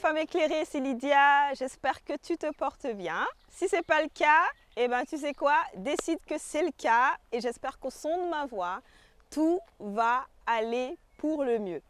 femme éclairée, c'est Lydia. J'espère que tu te portes bien. Si ce n'est pas le cas, eh ben, tu sais quoi? Décide que c'est le cas et j'espère qu'au son de ma voix, tout va aller pour le mieux.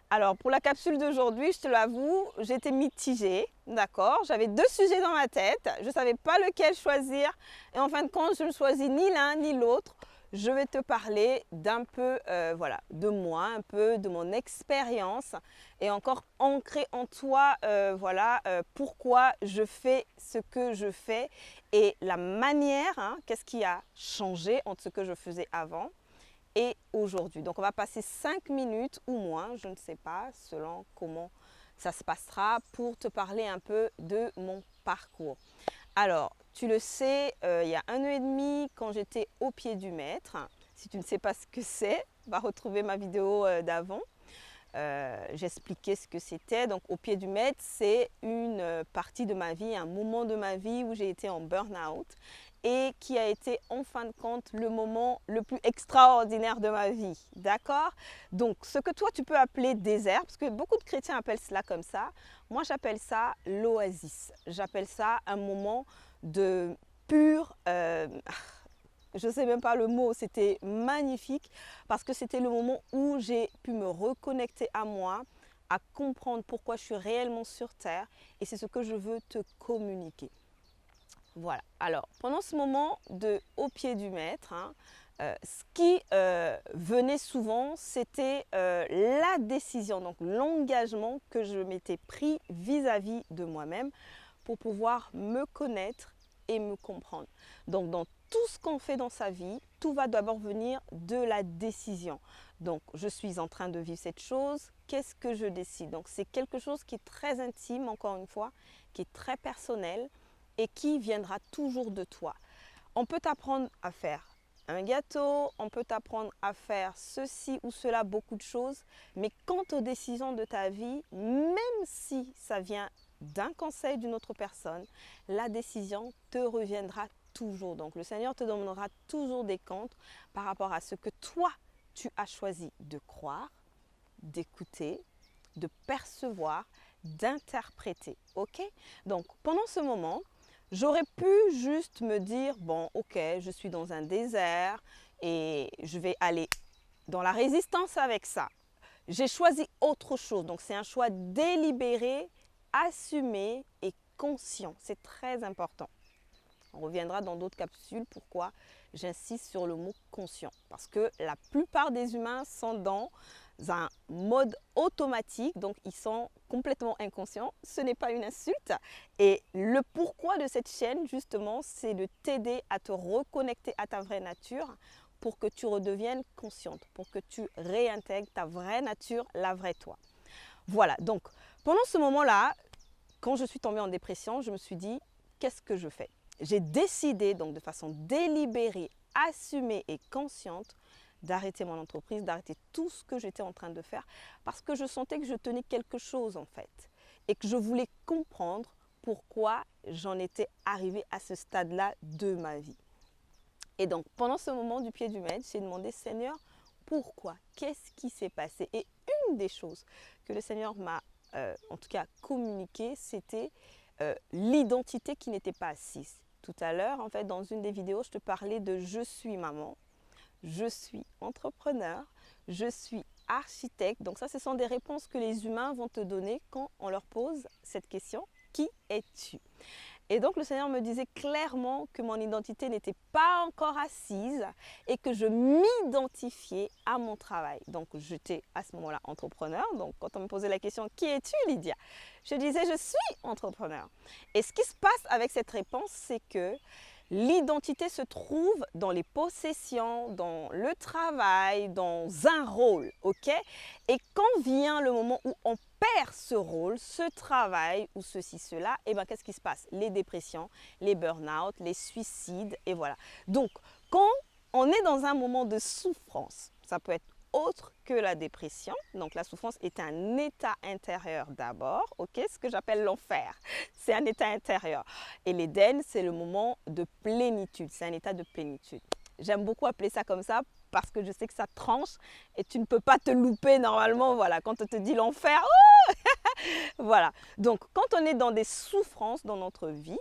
Alors, pour la capsule d'aujourd'hui, je te l'avoue, j'étais mitigée, d'accord? J'avais deux sujets dans ma tête, je ne savais pas lequel choisir et en fin de compte, je ne choisis ni l'un ni l'autre. Je vais te parler d'un peu voilà, de moi, un peu de mon expérience et encore ancrer en toi voilà, pourquoi je fais ce que je fais et la manière, hein, qu'est-ce qui a changé entre ce que je faisais avant et aujourd'hui. Donc on va passer 5 minutes ou moins, je ne sais pas, selon comment ça se passera, pour te parler un peu de mon parcours. Alors, tu le sais, il y a 1 an et demi, quand j'étais au pied du maître, si tu ne sais pas ce que c'est, va retrouver ma vidéo d'avant. J'expliquais ce que c'était. Donc, au pied du maître, c'est une partie de ma vie, un moment de ma vie où j'ai été en burn-out et qui a été en fin de compte le moment le plus extraordinaire de ma vie. D'accord? Donc, ce que toi tu peux appeler désert, parce que beaucoup de chrétiens appellent cela comme ça, moi j'appelle ça l'oasis. J'appelle ça un moment de pur... je ne sais même pas le mot, c'était magnifique parce que c'était le moment où j'ai pu me reconnecter à moi, à comprendre pourquoi je suis réellement sur Terre et c'est ce que je veux te communiquer. Voilà, alors pendant ce moment de au pied du maître, hein, ce qui venait souvent, c'était la décision, donc l'engagement que je m'étais pris vis-à-vis de moi-même pour pouvoir me connaître et me comprendre. Donc dans tout ce qu'on fait dans sa vie, tout va d'abord venir de la décision. Donc je suis en train de vivre cette chose, qu'est-ce que je décide? Donc c'est quelque chose qui est très intime, encore une fois, qui est très personnel et qui viendra toujours de toi. On peut t'apprendre à faire un gâteau, on peut t'apprendre à faire ceci ou cela, beaucoup de choses, mais quant aux décisions de ta vie, même si ça vient d'un conseil d'une autre personne, la décision te reviendra toujours. Donc le Seigneur te donnera toujours des comptes par rapport à ce que toi, tu as choisi de croire, d'écouter, de percevoir, d'interpréter. Ok? Donc pendant ce moment, j'aurais pu juste me dire, bon, ok, je suis dans un désert et je vais aller dans la résistance avec ça. J'ai choisi autre chose. Donc, c'est un choix délibéré, assumé et conscient. C'est très important. On reviendra dans d'autres capsules pourquoi j'insiste sur le mot conscient. Parce que la plupart des humains sont dans un mode automatique, donc ils sont complètement inconscients. Ce n'est pas une insulte. Et le pourquoi de cette chaîne, justement, c'est de t'aider à te reconnecter à ta vraie nature pour que tu redeviennes consciente, pour que tu réintègres ta vraie nature, la vraie toi. Voilà, donc pendant ce moment-là, quand je suis tombée en dépression, je me suis dit, qu'est-ce que je fais? J'ai décidé donc de façon délibérée, assumée et consciente d'arrêter mon entreprise, d'arrêter tout ce que j'étais en train de faire parce que je sentais que je tenais quelque chose en fait et que je voulais comprendre pourquoi j'en étais arrivée à ce stade-là de ma vie. Et donc pendant ce moment du pied du maître, j'ai demandé Seigneur, pourquoi? Qu'est-ce qui s'est passé? Et une des choses que le Seigneur m'a en tout cas communiqué, c'était l'identité qui n'était pas assise. Tout à l'heure, en fait, dans une des vidéos, je te parlais de je suis maman, je suis entrepreneur, je suis architecte. Donc ça, ce sont des réponses que les humains vont te donner quand on leur pose cette question, qui es-tu? Et donc le Seigneur me disait clairement que mon identité n'était pas encore assise et que je m'identifiais à mon travail. Donc j'étais à ce moment-là entrepreneur. Donc quand on me posait la question « Qui es-tu Lydia ?» Je disais « Je suis entrepreneur ». Et ce qui se passe avec cette réponse, c'est que l'identité se trouve dans les possessions, dans le travail, dans un rôle, ok? Et quand vient le moment où on perd ce rôle, ce travail ou ceci, cela, et bien qu'est-ce qui se passe? Les dépressions, les burn-out, les suicides, et voilà. Donc, quand on est dans un moment de souffrance, ça peut être autre que la dépression. Donc la souffrance est un état intérieur d'abord, ok, ce que j'appelle l'enfer. C'est un état intérieur. Et l'Éden, c'est le moment de plénitude, c'est un état de plénitude. J'aime beaucoup appeler ça comme ça parce que je sais que ça tranche et tu ne peux pas te louper normalement. Voilà, quand on te dit l'enfer, oh Voilà. Donc, quand on est dans des souffrances dans notre vie,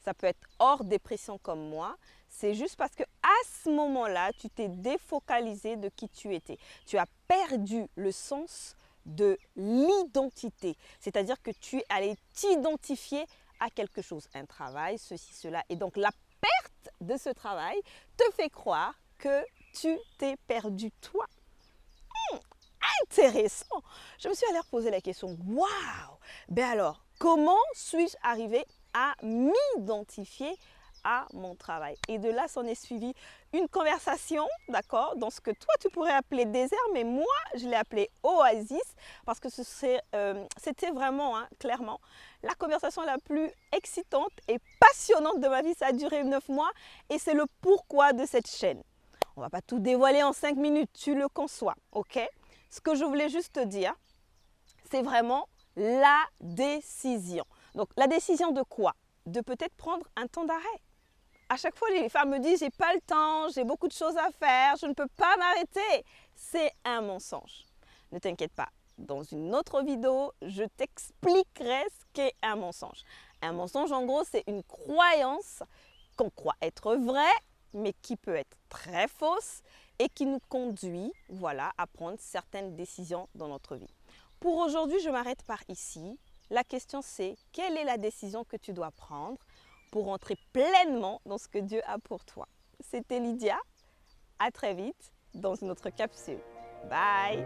ça peut être hors dépression comme moi, c'est juste parce que à ce moment-là, tu t'es défocalisé de qui tu étais. Tu as perdu le sens de l'identité. C'est-à-dire que tu es allé t'identifier à quelque chose, un travail, ceci, cela. Et donc, la perte de ce travail te fait croire que tu t'es perdu toi. Intéressant. Je me suis allée reposer la question, waouh! Ben alors, comment suis-je arrivée à m'identifier à mon travail? Et de là, s'en est suivi une conversation, d'accord, dans ce que toi, tu pourrais appeler désert, mais moi, je l'ai appelé oasis, parce que c'était vraiment, hein, clairement, la conversation la plus excitante et passionnante de ma vie. Ça a duré 9 mois et c'est le pourquoi de cette chaîne. On ne va pas tout dévoiler en 5 minutes, tu le conçois, ok? Ce que je voulais juste te dire, c'est vraiment la décision. Donc, la décision de quoi? De peut-être prendre un temps d'arrêt. À chaque fois, les femmes me disent, j'ai pas le temps, j'ai beaucoup de choses à faire, je ne peux pas m'arrêter. C'est un mensonge. Ne t'inquiète pas. Dans une autre vidéo, je t'expliquerai ce qu'est un mensonge. Un mensonge, en gros, c'est une croyance qu'on croit être vraie, mais qui peut être très fausse et qui nous conduit, voilà, à prendre certaines décisions dans notre vie. Pour aujourd'hui, je m'arrête par ici. La question c'est, quelle est la décision que tu dois prendre pour entrer pleinement dans ce que Dieu a pour toi? C'était Lydia. À très vite dans une autre capsule. Bye!